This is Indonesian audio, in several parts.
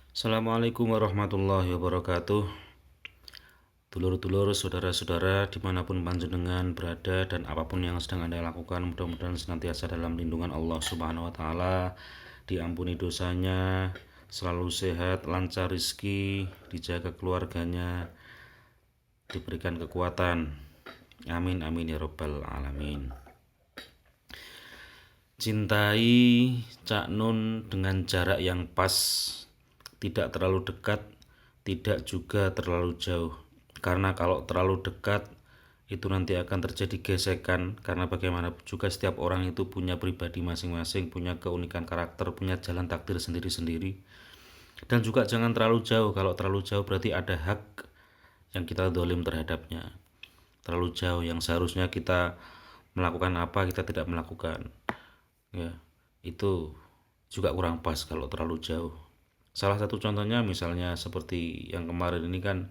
Assalamualaikum warahmatullahi wabarakatuh. Dulur-dulur, saudara-saudara, dimanapun panjenengan berada dan apapun yang sedang Anda lakukan, mudah-mudahan senantiasa dalam lindungan Allah Subhanahu wa Ta'ala, diampuni dosanya, selalu sehat, lancar rizki, dijaga keluarganya, diberikan kekuatan. Amin amin ya rabbal alamin. Cintai Cak Nun dengan jarak yang pas, tidak terlalu dekat, tidak juga terlalu jauh. Karena kalau terlalu dekat, itu nanti akan terjadi gesekan, karena bagaimanapun juga setiap orang itu punya pribadi masing-masing, punya keunikan karakter, punya jalan takdir sendiri-sendiri. Dan juga jangan terlalu jauh. Kalau terlalu jauh berarti ada hak yang kita dolim terhadapnya. Terlalu jauh yang seharusnya kita melakukan apa, kita tidak melakukan. Ya, itu juga kurang pas kalau terlalu jauh. Salah satu contohnya misalnya seperti yang kemarin ini kan,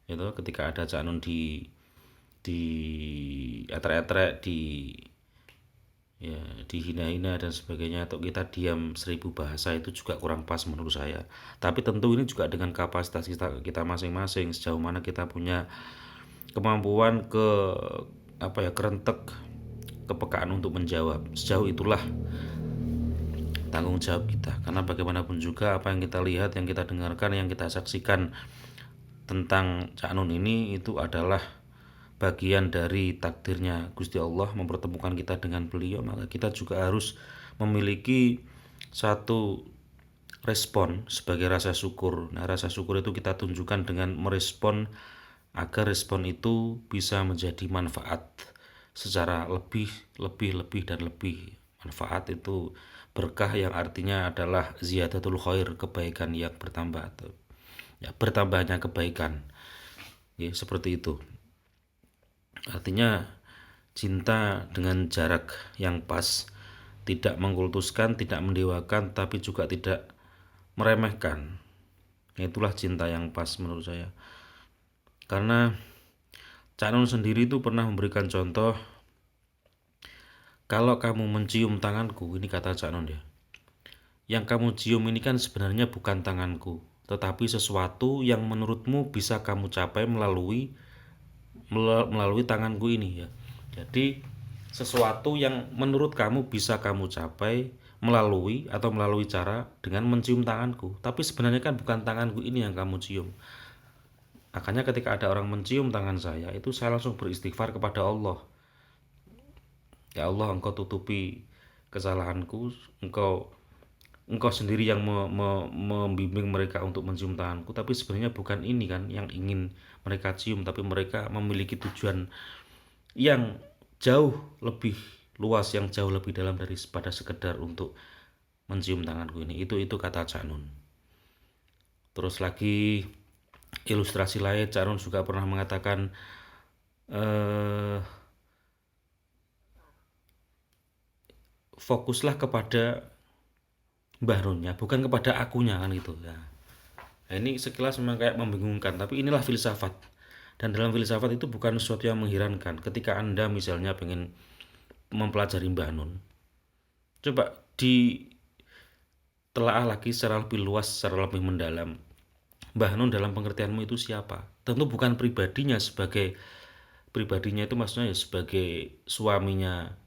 itu ketika ada Cak Nun di etrek-etrek, ya dihina-hina dan sebagainya, atau kita diam 1000 bahasa, itu juga kurang pas menurut saya. Tapi tentu ini juga dengan kapasitas kita masing-masing, sejauh mana kita punya kemampuan apa ya, kerentek, kepekaan untuk menjawab. Sejauh itulah tanggung jawab kita, karena bagaimanapun juga apa yang kita lihat, yang kita dengarkan, yang kita saksikan tentang Cak Nun ini itu adalah bagian dari takdirnya Gusti Allah mempertemukan kita dengan beliau. Maka kita juga harus memiliki satu respon sebagai rasa syukur. Nah, rasa syukur itu kita tunjukkan dengan merespon, agar respon itu bisa menjadi manfaat secara lebih dan lebih. Manfaat itu berkah, yang artinya adalah ziyadatul khair, kebaikan yang bertambah, atau ya bertambahnya kebaikan, ya seperti itu. Artinya cinta dengan jarak yang pas, tidak mengkultuskan, tidak mendewakan, tapi juga tidak meremehkan. Itulah cinta yang pas menurut saya. Karena Cak Nun sendiri itu pernah memberikan contoh, kalau kamu mencium tanganku, ini kata Cak Nun ya, yang kamu cium ini kan sebenarnya bukan tanganku, tetapi sesuatu yang menurutmu bisa kamu capai melalui tanganku ini ya. Jadi sesuatu yang menurut kamu bisa kamu capai melalui cara dengan mencium tanganku, tapi sebenarnya kan bukan tanganku ini yang kamu cium. Makanya ketika ada orang mencium tangan saya, itu saya langsung beristighfar kepada Allah. Ya Allah, engkau tutupi kesalahanku, engkau sendiri yang membimbing mereka untuk mencium tanganku, tapi sebenarnya bukan ini kan yang ingin mereka cium, tapi mereka memiliki tujuan yang jauh lebih luas, yang jauh lebih dalam daripada sekedar untuk mencium tanganku ini. Itu kata Cak Nun. Terus lagi ilustrasi lain, Cak Nun juga pernah mengatakan, eh, fokuslah kepada Mbah Nunnya, bukan kepada akunya, kan gitu ya. Nah, ini sekilas memang kayak membingungkan, tapi inilah filsafat. Dan dalam filsafat itu bukan sesuatu yang mengherankan. Ketika Anda misalnya pengen mempelajari Mbah Nun, coba ditelaah lagi secara lebih luas, secara lebih mendalam. Mbah Nun dalam pengertianmu itu siapa? Tentu bukan pribadinya itu, maksudnya ya sebagai suaminya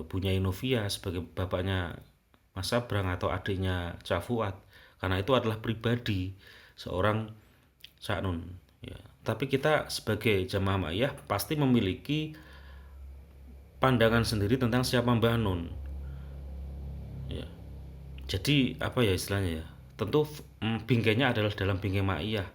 Bunyai Novia, sebagai bapaknya Mas Sabrang, atau adiknya Cak Fuad, karena itu adalah pribadi seorang Cak Nun ya. Tapi kita sebagai jamaah ma'iyah pasti memiliki pandangan sendiri tentang siapa Mbah Nun ya. Jadi apa ya istilahnya ya, tentu bingkainya adalah dalam bingkai ma'iyah.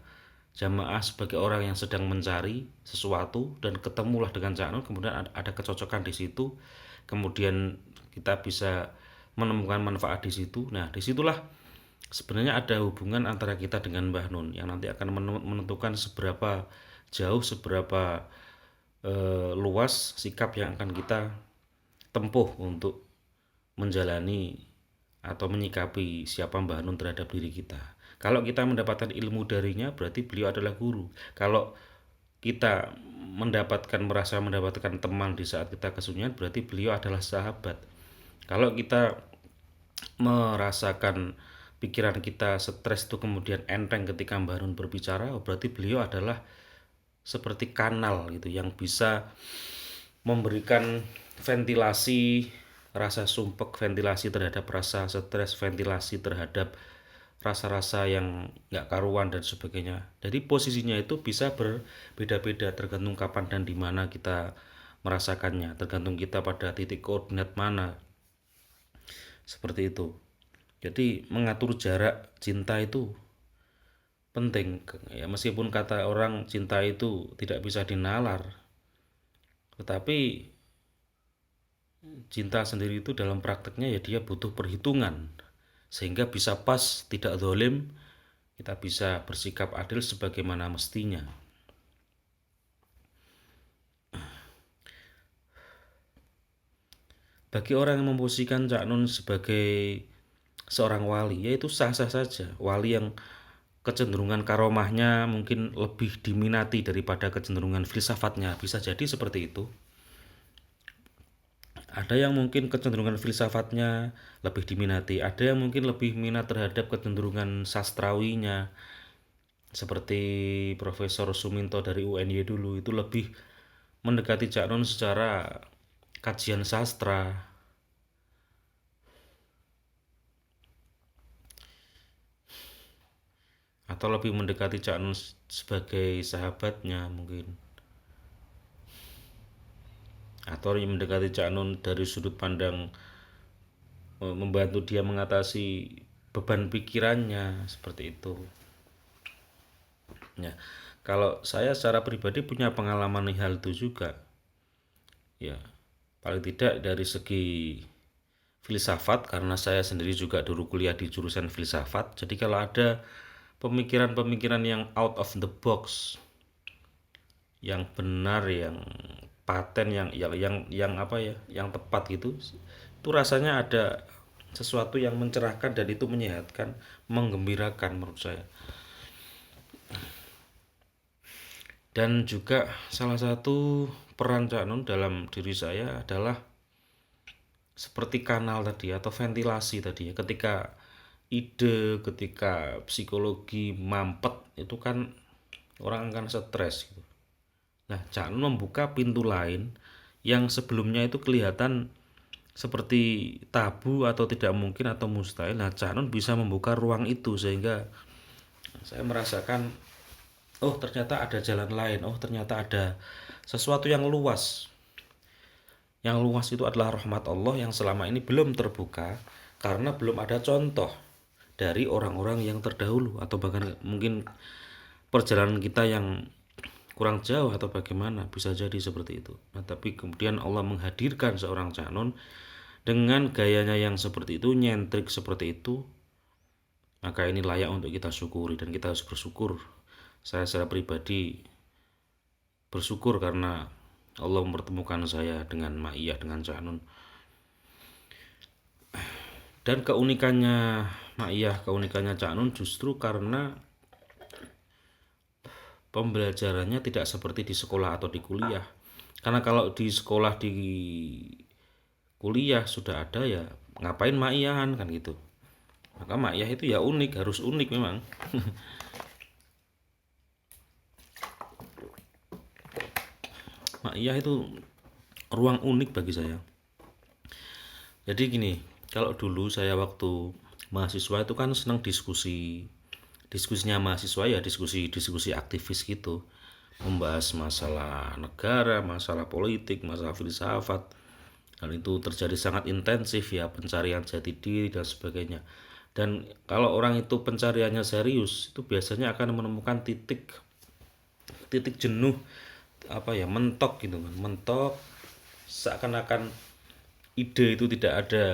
Jamaah sebagai orang yang sedang mencari sesuatu dan ketemulah dengan Cak Nun, kemudian ada kecocokan di situ, kemudian kita bisa menemukan manfaat di situ. Nah, disitulah sebenarnya ada hubungan antara kita dengan Mbah Nun, yang nanti akan menentukan seberapa jauh, seberapa luas sikap yang akan kita tempuh untuk menjalani atau menyikapi siapa Mbah Nun terhadap diri kita. Kalau kita mendapatkan ilmu darinya, berarti beliau adalah guru. Kalau kita merasa mendapatkan teman di saat kita kesunyian, berarti beliau adalah sahabat. Kalau kita merasakan pikiran kita stres itu kemudian enteng ketika Mbah Harun berbicara, berarti beliau adalah seperti kanal gitu yang bisa memberikan ventilasi rasa sumpek, ventilasi terhadap rasa stres, ventilasi terhadap rasa-rasa yang nggak karuan dan sebagainya. Jadi posisinya itu bisa berbeda-beda tergantung kapan dan di mana kita merasakannya, tergantung kita pada titik koordinat mana. Seperti itu. Jadi mengatur jarak cinta itu penting ya, meskipun kata orang cinta itu tidak bisa dinalar, tetapi cinta sendiri itu dalam prakteknya ya dia butuh perhitungan sehingga bisa pas, tidak zalim, kita bisa bersikap adil sebagaimana mestinya. Bagi orang yang memposisikan Cak Nun sebagai seorang wali, yaitu sah-sah saja. Wali yang kecenderungan karomahnya mungkin lebih diminati daripada kecenderungan filsafatnya, bisa jadi seperti itu. Ada yang mungkin kecenderungan filsafatnya lebih diminati, ada yang mungkin lebih minat terhadap kecenderungan sastrawinya, seperti Profesor Suminto dari UNY dulu, itu lebih mendekati Cak Nun secara kajian sastra, atau lebih mendekati Cak Nun sebagai sahabatnya mungkin, atau mendekati Cak Nun dari sudut pandang membantu dia mengatasi beban pikirannya, seperti itu ya. Kalau saya secara pribadi punya pengalaman hal itu juga ya, paling tidak dari segi filsafat, karena saya sendiri juga dulu kuliah di jurusan filsafat. Jadi kalau ada pemikiran-pemikiran yang out of the box, yang benar, yang paten, yang apa ya, yang tepat gitu, itu rasanya ada sesuatu yang mencerahkan dan itu menyehatkan, menggembirakan menurut saya. Dan juga salah satu peran Cak Nun dalam diri saya adalah seperti kanal tadi atau ventilasi tadi ya. Ketika ide, ketika psikologi mampet itu kan orang akan stres gitu. Nah, Cak Nun membuka pintu lain yang sebelumnya itu kelihatan seperti tabu atau tidak mungkin atau mustahil. Nah, Cak Nun bisa membuka ruang itu sehingga saya merasakan, oh ternyata ada jalan lain, oh ternyata ada sesuatu yang luas. Yang luas itu adalah rahmat Allah yang selama ini belum terbuka karena belum ada contoh dari orang-orang yang terdahulu, atau bahkan mungkin perjalanan kita yang kurang jauh atau bagaimana, bisa jadi seperti itu. Nah, tapi kemudian Allah menghadirkan seorang Cak Nun dengan gayanya yang seperti itu, nyentrik seperti itu, maka ini layak untuk kita syukuri dan kita harus bersyukur. Saya secara pribadi bersyukur karena Allah mempertemukan saya dengan Ma'iyah, dengan Cak Nun. Dan keunikannya Ma'iyah, keunikannya Cak Nun justru karena pembelajarannya tidak seperti di sekolah atau di kuliah. Karena kalau di sekolah, di kuliah sudah ada ya ngapain Ma'iyahan kan gitu. Maka Ma'iyah itu ya unik, harus unik memang. Ma'iyah itu ruang unik bagi saya. Jadi gini, kalau dulu saya waktu mahasiswa itu kan senang diskusi. Diskusinya mahasiswa ya diskusi aktivis gitu. Membahas masalah negara, masalah politik, masalah filsafat. Dan itu terjadi sangat intensif ya, pencarian jati diri dan sebagainya. Dan kalau orang itu pencariannya serius, itu biasanya akan menemukan titik jenuh, apa ya, mentok gitu kan, mentok, seakan-akan ide itu tidak ada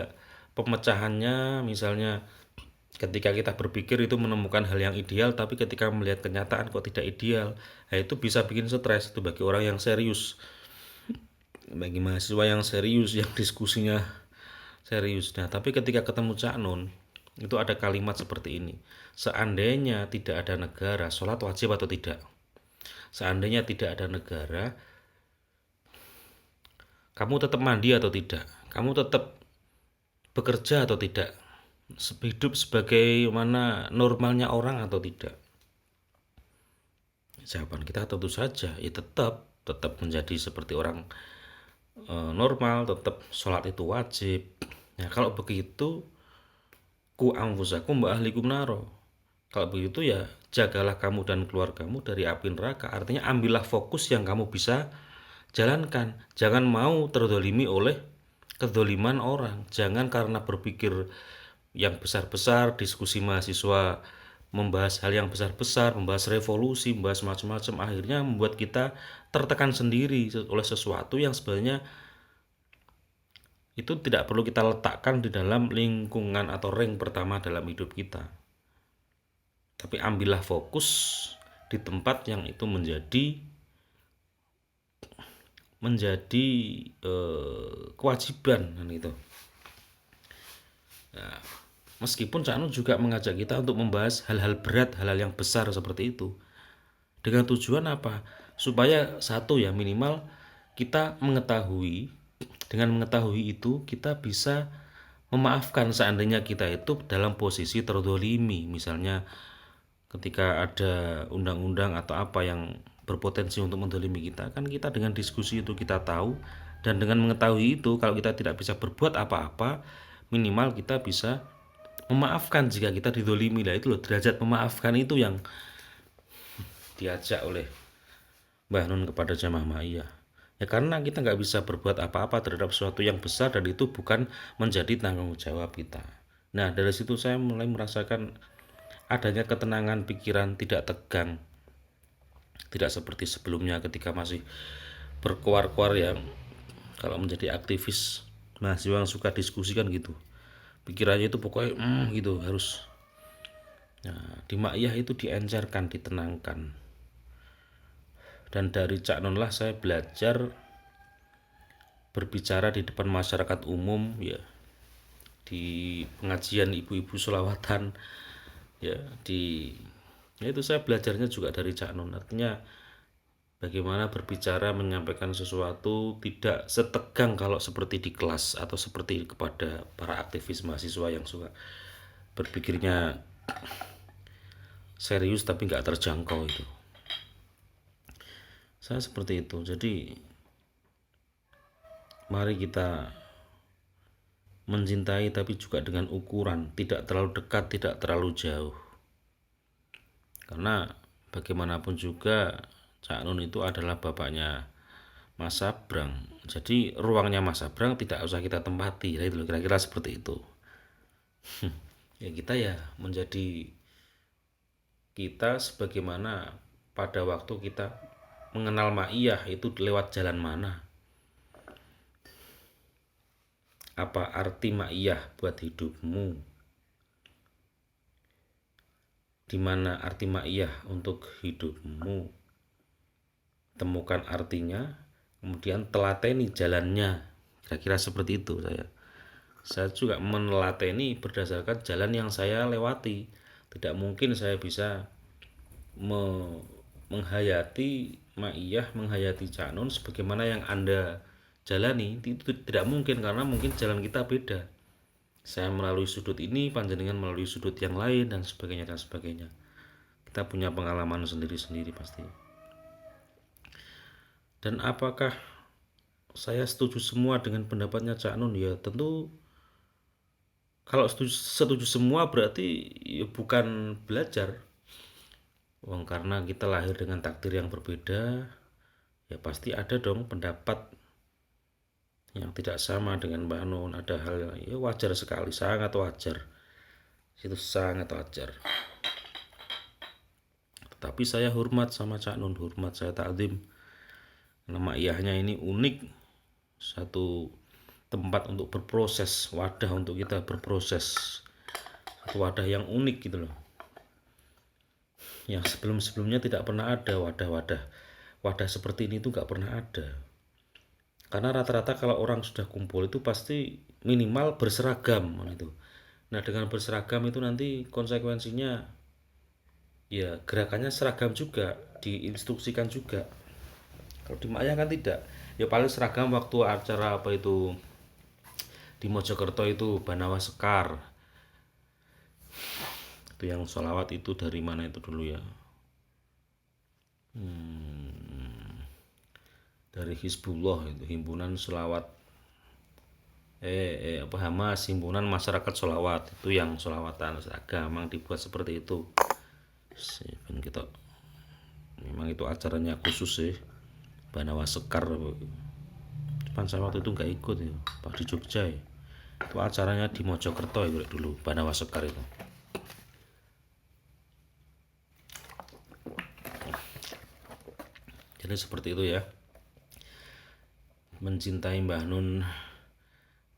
pemecahannya. Misalnya ketika kita berpikir itu menemukan hal yang ideal, tapi ketika melihat kenyataan kok tidak ideal, nah itu bisa bikin stres. Itu bagi orang yang serius, bagi mahasiswa yang serius, yang diskusinya serius. Nah, tapi ketika ketemu Cak Nun, itu ada kalimat seperti ini: seandainya tidak ada negara, sholat wajib atau tidak? Seandainya tidak ada negara, kamu tetap mandi atau tidak? Kamu tetap bekerja atau tidak? hidup sebagaimana normalnya orang atau tidak? Jawaban kita tentu saja ya tetap menjadi seperti orang normal, tetap sholat itu wajib. Nah kalau begitu, ku anfusakum wa ahlikum naro. Kalau begitu ya jagalah kamu dan keluargamu dari api neraka. Artinya ambillah fokus yang kamu bisa jalankan. Jangan mau terdolimi oleh kedoliman orang. Jangan karena berpikir yang besar-besar, diskusi mahasiswa membahas hal yang besar-besar, membahas revolusi, membahas macam-macam, akhirnya membuat kita tertekan sendiri oleh sesuatu yang sebenarnya itu tidak perlu kita letakkan di dalam lingkungan atau rank pertama dalam hidup kita. Tapi ambillah fokus di tempat yang itu menjadi kewajiban kan gitu. Nah, meskipun Cak Nun juga mengajak kita untuk membahas hal-hal berat, hal-hal yang besar seperti itu. Dengan tujuan apa? Supaya satu ya minimal kita mengetahui, dengan mengetahui itu kita bisa memaafkan seandainya kita itu dalam posisi terdolimi. Misalnya ketika ada undang-undang atau apa yang berpotensi untuk mendolimi kita, kan kita dengan diskusi itu kita tahu, dan dengan mengetahui itu kalau kita tidak bisa berbuat apa-apa, minimal kita bisa memaafkan jika kita didolimi. Lah itu loh, derajat memaafkan itu yang diajak oleh Mbah Nun kepada jamaah Ma'iyah. Ya karena kita nggak bisa berbuat apa-apa terhadap sesuatu yang besar dan itu bukan menjadi tanggung jawab kita. Nah dari situ saya mulai merasakan adanya ketenangan pikiran, tidak tegang, tidak seperti sebelumnya ketika masih berkuar-kuar ya. Kalau menjadi aktivis mahasiswa yang suka diskusi kan gitu, pikirannya itu pokoknya gitu harus. Nah, di Ma'iyah itu diencerkan, ditenangkan. Dan dari Cak Nun lah saya belajar berbicara di depan masyarakat umum ya, di pengajian ibu-ibu sholawatan ya, itu saya belajarnya juga dari Cak Nun. Artinya bagaimana berbicara menyampaikan sesuatu tidak setegang kalau seperti di kelas atau seperti kepada para aktivis mahasiswa yang suka berpikirnya serius tapi nggak terjangkau itu. Saya seperti itu. Jadi mari kita mencintai tapi juga dengan ukuran, tidak terlalu dekat, tidak terlalu jauh. Karena bagaimanapun juga Cak Nun itu adalah bapaknya Mas Sabrang. Jadi ruangnya Mas Sabrang tidak usah kita tempati. Itu kira-kira seperti itu. Ya kita ya menjadi kita sebagaimana pada waktu kita mengenal Ma'iyah itu lewat jalan mana. Apa arti Ma'iyah buat hidupmu? Di mana arti Ma'iyah untuk hidupmu? Temukan artinya, kemudian telateni jalannya. Kira-kira seperti itu saya juga menelateni berdasarkan jalan yang saya lewati. Tidak mungkin saya bisa menghayati Ma'iyah, menghayati Cak Nun sebagaimana yang Anda jalani. Itu tidak mungkin karena mungkin jalan kita beda. Saya melalui sudut ini, panjenengan melalui sudut yang lain dan sebagainya dan sebagainya. Kita punya pengalaman sendiri-sendiri pasti. Dan apakah saya setuju semua dengan pendapatnya Cak Nun? Ya tentu kalau setuju semua berarti ya bukan belajar. Karena kita lahir dengan takdir yang berbeda, ya pasti ada dong pendapat yang tidak sama dengan Mbak Nun. Ada hal ya wajar sekali, sangat wajar. Itu sangat wajar. Tetapi saya hormat sama Cak Nun, hormat, saya takdim. Nama Ma'iyahnya ini unik, satu tempat untuk berproses, wadah untuk kita berproses, satu wadah yang unik gitu loh. Yang sebelum-sebelumnya tidak pernah ada wadah seperti ini tuh nggak pernah ada. Karena rata-rata kalau orang sudah kumpul itu pasti minimal berseragam gitu. Nah dengan berseragam itu nanti konsekuensinya ya gerakannya seragam juga, diinstruksikan juga. Kalau di Ma'iyah kan tidak. Ya paling seragam waktu acara apa itu di Mojokerto itu Banawa Sekar. Itu yang sholawat itu dari mana itu dulu ya? Dari Hizbullah, itu himpunan sholawat, apa, Hamas, himpunan masyarakat sholawat, itu yang sholawatan seragam memang dibuat seperti itu. Kita memang itu acaranya khusus sih, Banawa Sekar. Cuman saya waktu itu nggak ikut ya, Pak, di Jogja ya. Itu acaranya di Mojokerto ya dulu, Banawa Sekar itu. Jadi seperti itu ya, mencintai Mbah Nun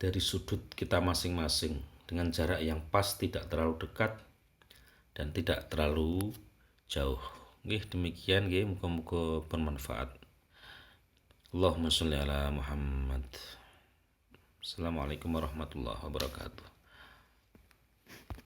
dari sudut kita masing-masing, dengan jarak yang pas, tidak terlalu dekat dan tidak terlalu jauh. Nggih, demikian nggih, muga-muga bermanfaat. Allahumma sholli ala Muhammad. Assalamualaikum warahmatullahi wabarakatuh.